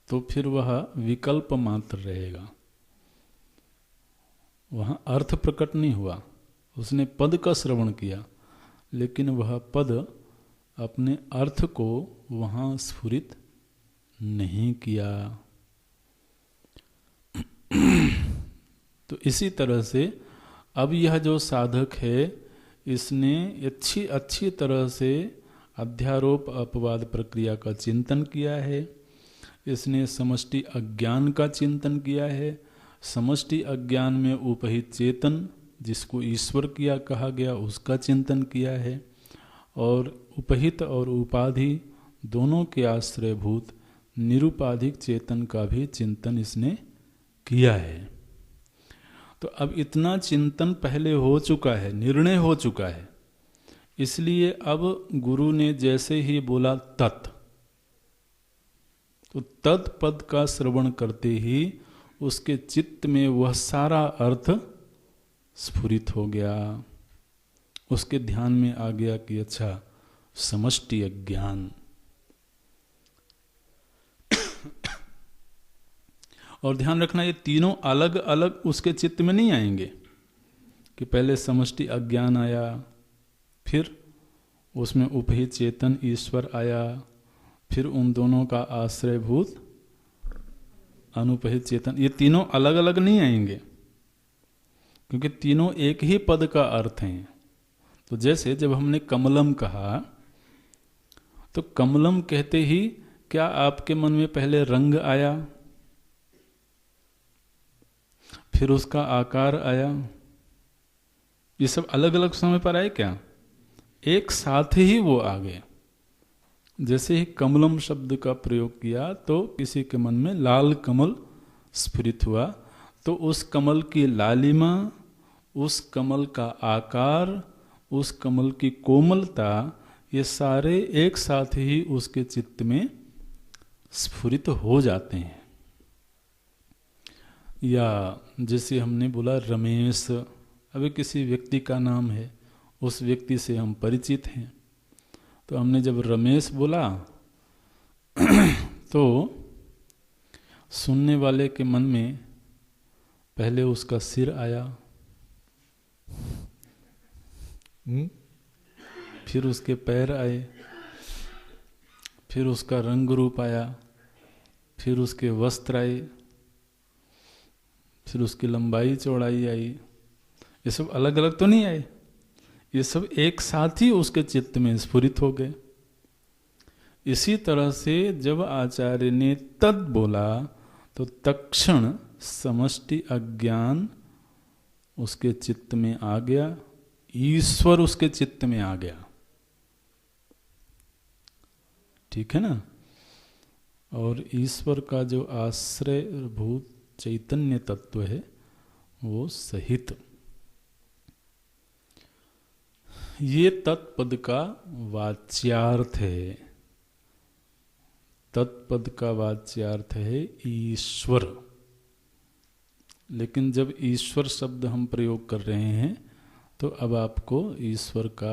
तो फिर वह विकल्प मात्र रहेगा, वहां अर्थ प्रकट नहीं हुआ। उसने पद का श्रवण किया लेकिन वह पद अपने अर्थ को वहां स्फुरित नहीं किया। तो इसी तरह से अब यह जो साधक है इसने अच्छी तरह से अध्यारोप अपवाद प्रक्रिया का चिंतन किया है। इसने समष्टि अज्ञान का चिंतन किया है। समष्टि अज्ञान में उपहित चेतन जिसको ईश्वर किया कहा गया उसका चिंतन किया है, और उपहित और उपाधि दोनों के आश्रयभूत निरुपाधिक चेतन का भी चिंतन इसने किया है। तो अब इतना चिंतन पहले हो चुका है, निर्णय हो चुका है, इसलिए अब गुरु ने जैसे ही बोला तत्, तो तत्पद का श्रवण करते ही उसके चित्त में वह सारा अर्थ स्फुरित हो गया। उसके ध्यान में आ गया कि अच्छा, समष्टि अज्ञान। और ध्यान रखना, ये तीनों अलग अलग उसके चित्त में नहीं आएंगे कि पहले समष्टि अज्ञान आया, फिर उसमें उपहित चेतन ईश्वर आया, फिर उन दोनों का आश्रयभूत अनुपहित चेतन। ये तीनों अलग अलग नहीं आएंगे, क्योंकि तीनों एक ही पद का अर्थ हैं। तो जैसे जब हमने कमलम कहा, तो कमलम कहते ही क्या आपके मन में पहले रंग आया, फिर उसका आकार आया? ये सब अलग अलग समय पर आए क्या? एक साथ ही वो आ गए। जैसे ही कमलम शब्द का प्रयोग किया तो किसी के मन में लाल कमल स्फुरित हुआ, तो उस कमल की लालिमा, उस कमल का आकार, उस कमल की कोमलता, ये सारे एक साथ ही उसके चित्त में स्फुरित हो जाते हैं। या जैसे हमने बोला रमेश, अभी किसी व्यक्ति का नाम है, उस व्यक्ति से हम परिचित हैं, तो हमने जब रमेश बोला तो सुनने वाले के मन में पहले उसका सिर आया, फिर उसके पैर आए, फिर उसका रंग रूप आया, फिर उसके वस्त्र आए, फिर उसकी लंबाई चौड़ाई आई। ये सब अलग अलग तो नहीं आए, ये सब एक साथ ही उसके चित्त में स्फुरित हो गए। इसी तरह से जब आचार्य ने तद बोला तो तत्क्षण समष्टि अज्ञान उसके चित्त में आ गया, ईश्वर उसके चित्त में आ गया। ठीक है ना? और ईश्वर का जो आश्रय भूत चैतन्य तत्व है वो सहित, ये तत्पद का वाच्यार्थ है। तत्पद का वाच्यार्थ है ईश्वर। लेकिन जब ईश्वर शब्द हम प्रयोग कर रहे हैं तो अब आपको ईश्वर का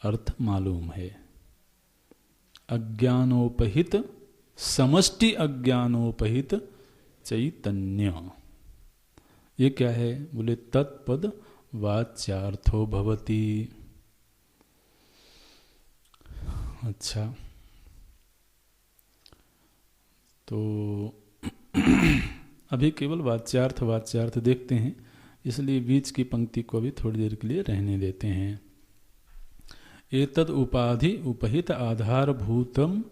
अर्थ मालूम है। अज्ञानोपहित, समष्टि अज्ञानोपहित चैतन्य। ये क्या है? बोले तत्पद वाच्यार्थो भवति। अच्छा, तो अभी केवल वाच्यार्थ देखते हैं, इसलिए बीच की पंक्ति को भी थोड़ी देर के लिए रहने देते हैं। एतद उपाधि उपहित आधारभूतम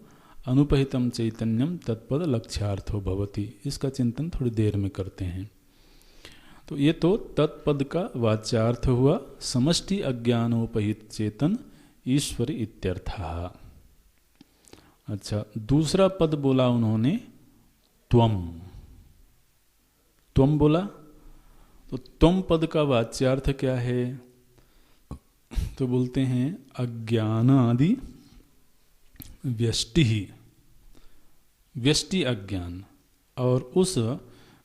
अनुपहितम चैतन्यम तत्पद लक्ष्यार्थो भवति। इसका चिंतन थोड़ी देर में करते हैं। तो ये तो तत्पद का वाच्यार्थ हुआ, समष्टि अज्ञानोपहित चेतन ईश्वर इत्यर्थः। अच्छा, दूसरा पद बोला उन्होंने त्वम। त्वम बोला तो त्वम पद का वाच्यार्थ क्या है? तो बोलते हैं अज्ञान आदि व्यष्टि, व्यष्टि अज्ञान, और उस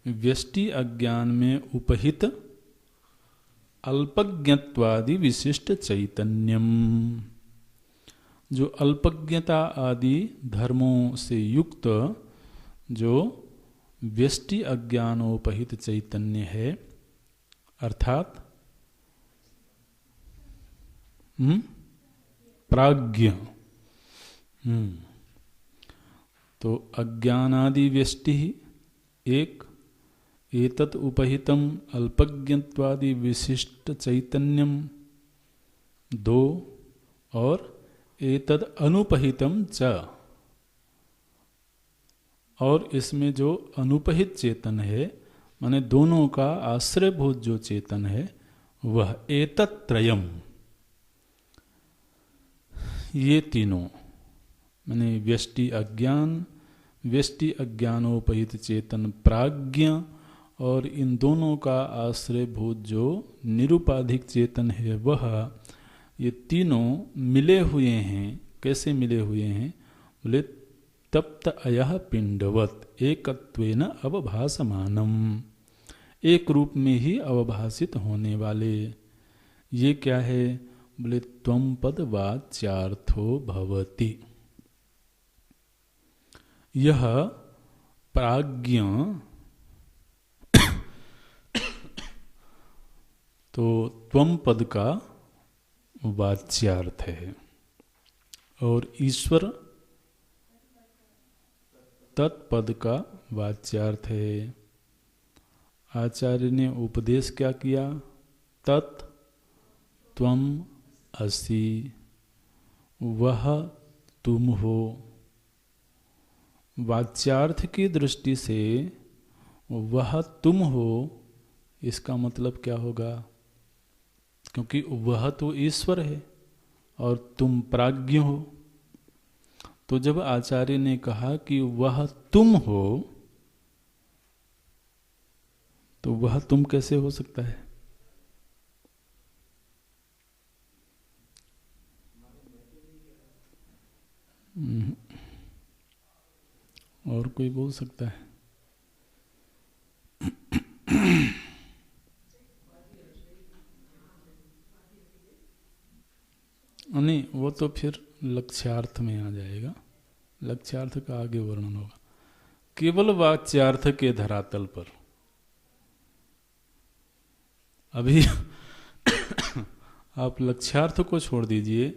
व्यष्टि अज्ञान में उपहित अल्पज्ञत्वादि विशिष्ट चैतन्यम। जो अल्पज्ञता आदि धर्मों से युक्त जो व्यष्टि अज्ञानोपहित चैतन्य है, अर्थात प्राज्ञ। तो अज्ञानादि व्यष्टि एक, एतत् उपहितम अल्पज्ञत्वादि विशिष्ट चैतन्यम दो, और एतद अनुपहितम च। और इसमें जो अनुपहित चेतन है, माने दोनों का आश्रयभूत जो चेतन है, वह एतत्त्रयम। ये तीनों माने व्यष्टि अज्ञान, व्यष्टि अज्ञानोपहित चेतन प्राज्ञ और इन दोनों का आश्रयभूत जो निरुपाधिक चेतन है वह, ये तीनों मिले हुए हैं। कैसे मिले हुए हैं? बोले तप्त अयः पिंडवत एकत्वेन अवभासमानम, एक रूप में ही अवभासित होने वाले। ये क्या है? बोले त्वम पद वाच्यार्थो भवति। यह प्राज्ञ तो त्वम पद का वाच्यार्थ है और ईश्वर तत्पद का वाच्यार्थ है। आचार्य ने उपदेश क्या किया? तत् त्वम असि, वह तुम हो। वाच्यार्थ की दृष्टि से वह तुम हो, इसका मतलब क्या होगा? क्योंकि वह तो ईश्वर है और तुम प्राज्ञ हो। तो जब आचार्य ने कहा कि वह तुम हो, तो वह तुम कैसे हो सकता है? और कोई बोल सकता है? नहीं, वो तो फिर लक्ष्यार्थ में आ जाएगा। लक्ष्यार्थ का आगे वर्णन होगा। केवल वाच्यार्थ के धरातल पर अभी आप लक्ष्यार्थ को छोड़ दीजिए।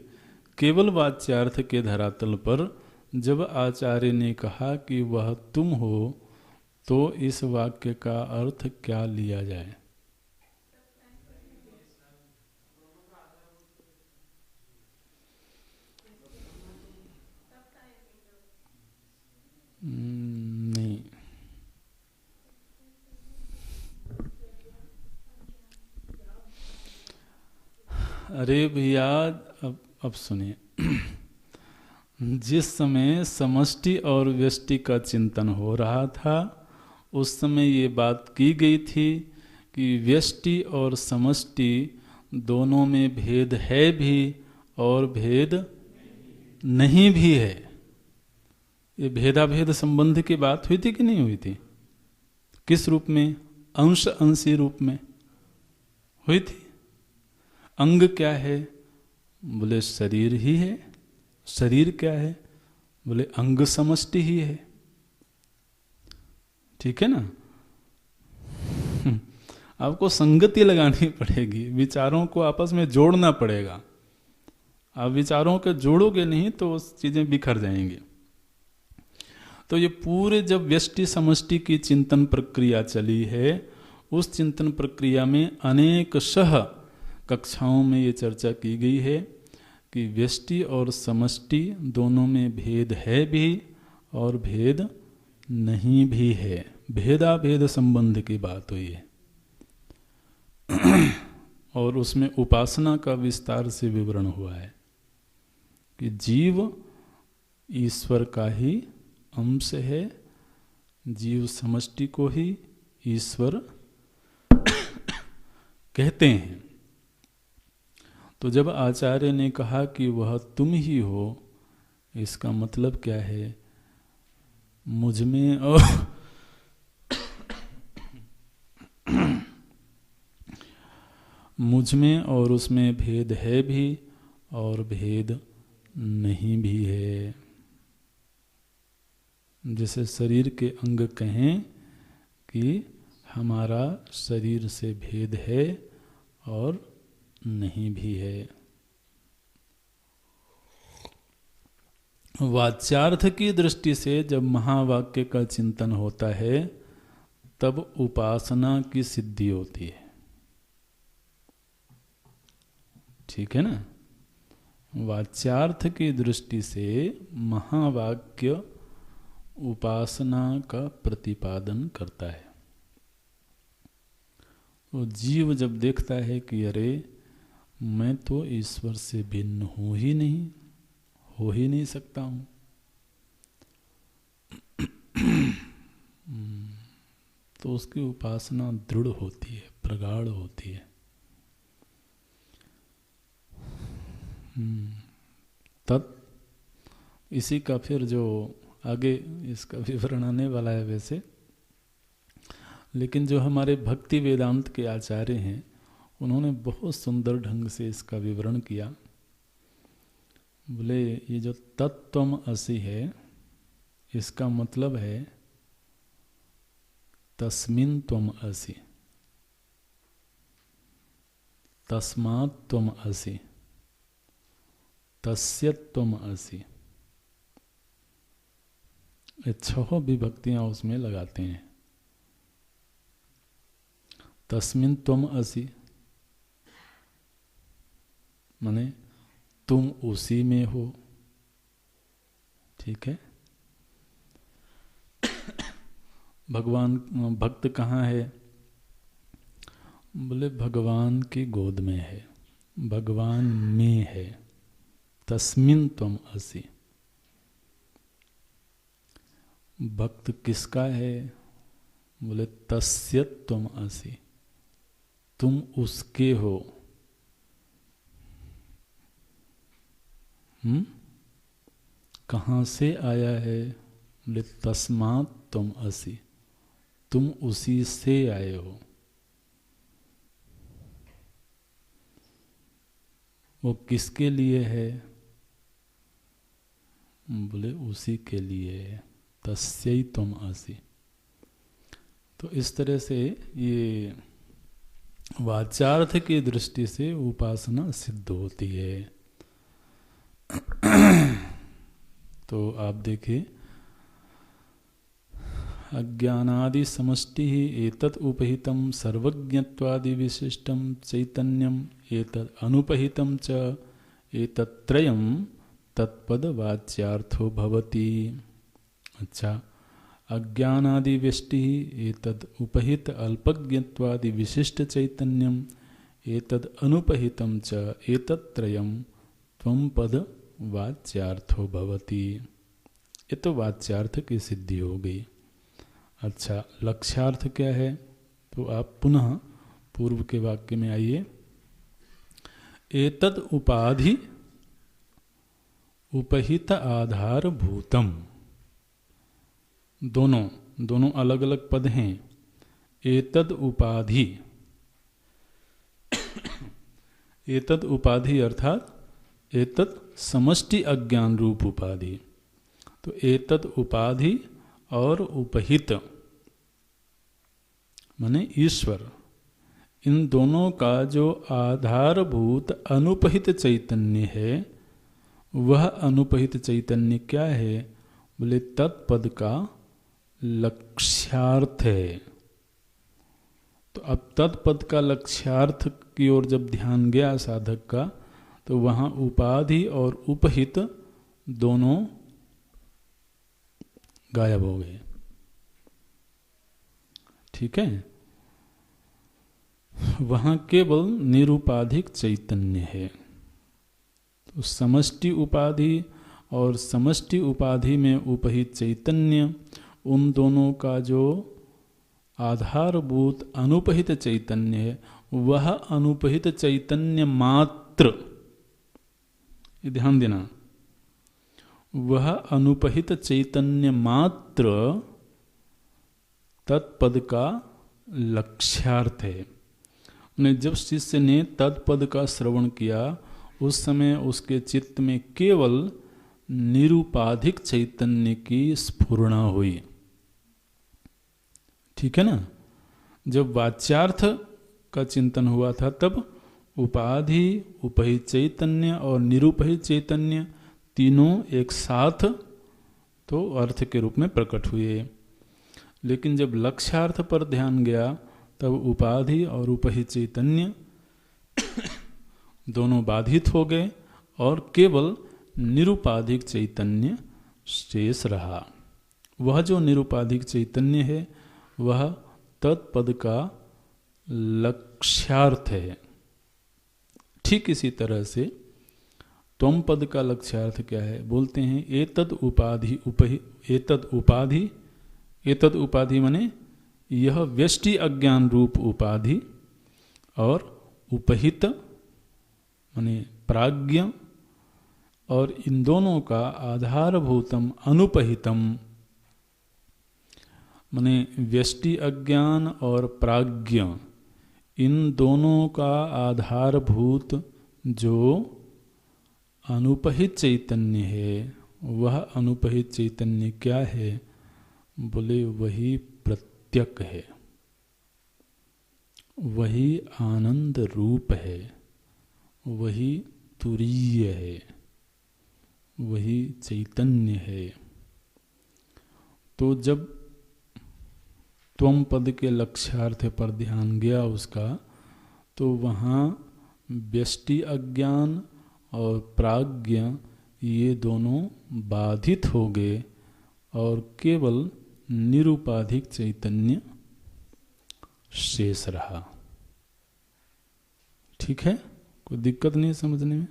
केवल वाच्यार्थ के धरातल पर जब आचार्य ने कहा कि वह तुम हो, तो इस वाक्य का अर्थ क्या लिया जाए? नहीं, अरे भैया, अब सुनिए। जिस समय समष्टि और व्यष्टि का चिंतन हो रहा था, उस समय ये बात की गई थी कि व्यष्टि और समष्टि दोनों में भेद है भी और भेद नहीं भी है। ये भेदाभेद संबंध की बात हुई थी कि नहीं हुई थी? किस रूप में? अंश अंशी रूप में हुई थी। अंग क्या है? बोले शरीर ही है। शरीर क्या है? बोले अंग समष्टि ही है। ठीक है ना? आपको संगति लगानी पड़ेगी, विचारों को आपस में जोड़ना पड़ेगा। आप विचारों के जोड़ोगे नहीं तो चीजें बिखर जाएंगी। तो ये पूरे जब व्यष्टि समष्टि की चिंतन प्रक्रिया चली है, उस चिंतन प्रक्रिया में अनेक कक्षाओं में ये चर्चा की गई है कि व्यष्टि और समष्टि दोनों में भेद है भी और भेद नहीं भी है। भेदाभेद संबंध की बात हुई है। और उसमें उपासना का विस्तार से विवरण हुआ है कि जीव ईश्वर का ही अंश है, जीव समष्टि को ही ईश्वर कहते हैं। तो जब आचार्य ने कहा कि वह तुम ही हो, इसका मतलब क्या है? मुझ में और मुझ में और उसमें भेद है भी और भेद नहीं भी है। जैसे शरीर के अंग कहें कि हमारा शरीर से भेद है और नहीं भी है। वाच्यार्थ की दृष्टि से जब महावाक्य का चिंतन होता है, तब उपासना की सिद्धि होती है। ठीक है ना? वाच्यार्थ की दृष्टि से महावाक्य उपासना का प्रतिपादन करता है। तो जीव जब देखता है कि अरे मैं तो ईश्वर से भिन्न हूं ही नहीं, हो ही नहीं सकता हूं, तो उसकी उपासना दृढ़ होती है, प्रगाढ़ होती है। तत् इसी का फिर जो आगे इसका विवरण आने वाला है वैसे, लेकिन जो हमारे भक्ति वेदांत के आचार्य हैं उन्होंने बहुत सुंदर ढंग से इसका विवरण किया। बोले ये जो तत्त्वम असि है, इसका मतलब है तस्मिन् त्वम असि, तस्मात् त्वम असि, तस्य त्वम असि। ये 6 विभक्तियां उसमें लगाते हैं। तस्मिन् त्वम असि माने तुम उसी में हो, ठीक है। भगवान भक्त कहाँ है? बोले भगवान की गोद में है, भगवान में है। तस्मिन् त्वम असि। भक्त किसका है? बोले तस्य त्वम असि, तुम उसके हो। कहाँ से आया है? बोले तस्मात् त्वम असि, तुम उसी से आए हो। वो किसके लिए है? बोले उसी के लिए है। तस्यै त्वम असि। तो इस तरह से ये वाचार्थ की दृष्टि से उपासना सिद्ध होती है। तो आप देखिए, अज्ञानादि समष्टि एतत् उपहितं सर्वज्ञत्वादि विशिष्टं चैतन्यम एतत् अनुपहितं च एतत्त्रयं तत्पद वाच्यार्थो भवति। अच्छा, अज्ञानादि व्यष्टि एतद् उपहित अल्पज्ञत्वादि विशिष्ट चैतन्यम एतद् अनुपहितं च एतत्त्रयं त्वं पद वाच्यार्थो भवति। ये तो वाच्यार्थ की सिद्धि हो गई। अच्छा, लक्ष्यार्थ क्या है? तो आप पुनः पूर्व के वाक्य में आइए। एतद् उपाधि उपहित आधार भूतम। दोनों अलग अलग पद हैं। एतद् उपाधि, एतद् उपाधि अर्थात एतद् समष्टि अज्ञान रूप उपाधि। तो एतद् उपाधि और उपहित माने ईश्वर, इन दोनों का जो आधारभूत अनुपहित चैतन्य है, वह अनुपहित चैतन्य क्या है? बोले तत्पद का लक्ष्यार्थ है। तो अब तत्पद का लक्ष्यार्थ की ओर जब ध्यान गया साधक का, तो वहाँ उपाधि और उपहित दोनों गायब हो गए। ठीक है, वहाँ केवल निरुपाधिक चैतन्य है। तो समष्टि उपाधि और समष्टि उपाधि में उपहित चैतन्य, उन दोनों का जो आधारभूत अनुपहित चैतन्य है, वह अनुपहित चैतन्य मात्र, ध्यान देना, वह अनुपहित चैतन्य मात्र तत्पद का लक्ष्यार्थ है। जब शिष्य ने तत्पद का श्रवण किया, उस समय उसके चित्त में केवल निरुपाधिक चैतन्य की स्फुरणा हुई। ठीक है ना। जब वाच्यार्थ का चिंतन हुआ था, तब उपाधि, उपहित चैतन्य और निरुपहित चैतन्य तीनों एक साथ तो अर्थ के रूप में प्रकट हुए। लेकिन जब लक्ष्यार्थ पर ध्यान गया, तब उपाधि और उपहित चैतन्य दोनों बाधित हो गए और केवल निरुपाधिक चैतन्य शेष रहा। वह जो निरुपाधिक चैतन्य है, वह तत्पद का लक्ष्यार्थ है। ठीक इसी तरह से त्वम पद का लक्ष्यार्थ क्या है? बोलते हैं एतद उपाधि उपहि, एतद उपाधि, एतद उपाधि माने यह व्यष्टि अज्ञान रूप उपाधि और उपहित माने प्राज्ञ और इन दोनों का आधारभूतम अनुपहितम माने व्यष्टि अज्ञान और प्राज्ञ इन दोनों का आधारभूत जो अनुपहित चैतन्य है, वह अनुपहित चैतन्य क्या है? बोले वही प्रत्यक है, वही आनंद रूप है, वही तुरीय है, वही चैतन्य है। तो जब त्वम पद के लक्ष्यार्थ पर ध्यान गया उसका, तो वहाँ व्यष्टि अज्ञान और प्राज्ञ ये दोनों बाधित हो गए और केवल निरुपाधिक चैतन्य शेष रहा। ठीक है, कोई दिक्कत नहीं समझने में।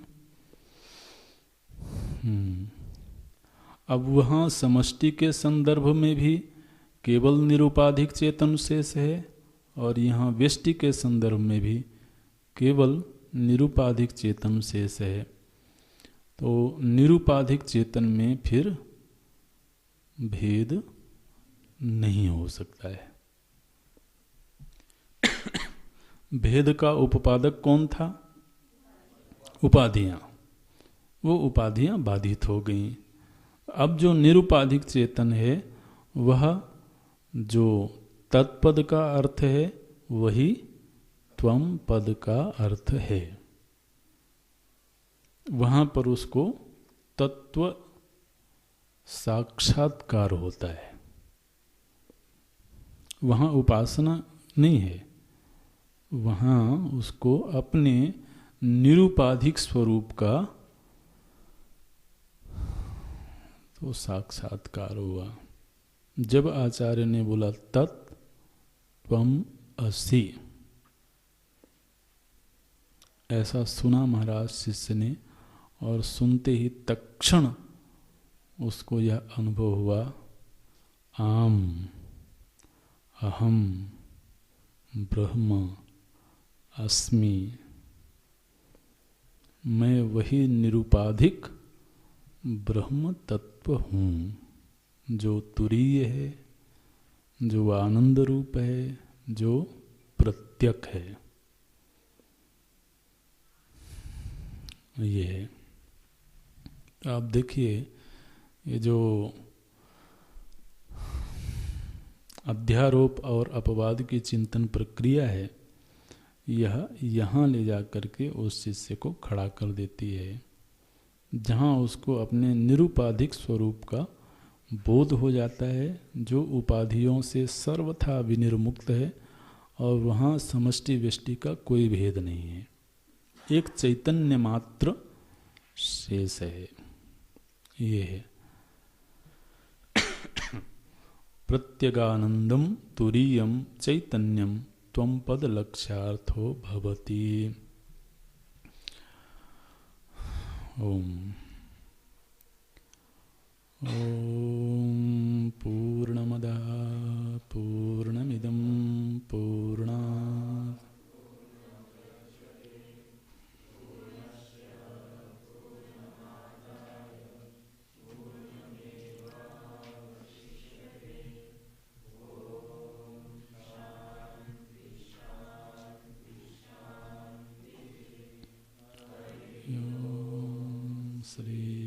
अब वहाँ समष्टि के संदर्भ में भी केवल निरुपाधिक चेतन शेष है और यहाँ व्यष्टि के संदर्भ में भी केवल निरुपाधिक चेतन शेष है। तो निरुपाधिक चेतन में फिर भेद नहीं हो सकता है। भेद का उपादक कौन था? उपाधियां। वो उपाधियां बाधित हो गईं। अब जो निरुपाधिक चेतन है वह जो तत्पद का अर्थ है वही त्वम पद का अर्थ है। वहां पर उसको तत्व साक्षात्कार होता है, वहां उपासना नहीं है, वहां उसको अपने निरुपाधिक स्वरूप का तो साक्षात्कार हुआ। जब आचार्य ने बोला तत् त्वम असि, ऐसा सुना महाराज शिष्य ने, और सुनते ही तत्क्षण उसको यह अनुभव हुआ, आम अहम ब्रह्म अस्मि, मैं वही निरुपाधिक ब्रह्म तत्व हूँ जो तुरीय है, जो आनंद रूप है, जो प्रत्यक है। ये है। आप देखिए, ये जो अध्यारोप और अपवाद की चिंतन प्रक्रिया है, यह यहाँ ले जा करके उस शिष्य को खड़ा कर देती है, जहाँ उसको अपने निरुपाधिक स्वरूप का बोध हो जाता है, जो उपाधियों से सर्वथा विनिर्मुक्त है, और वहाँ समष्टि व्यष्टि का कोई भेद नहीं है, एक चैतन्य मात्र शेष है। ये है प्रत्यगानंदम तुरीयम चैतन्यम त्वं पद लक्ष्यार्थो भवति। ओम ओम पूर्णमदः पूर्णमिदं पूर्णात् श्री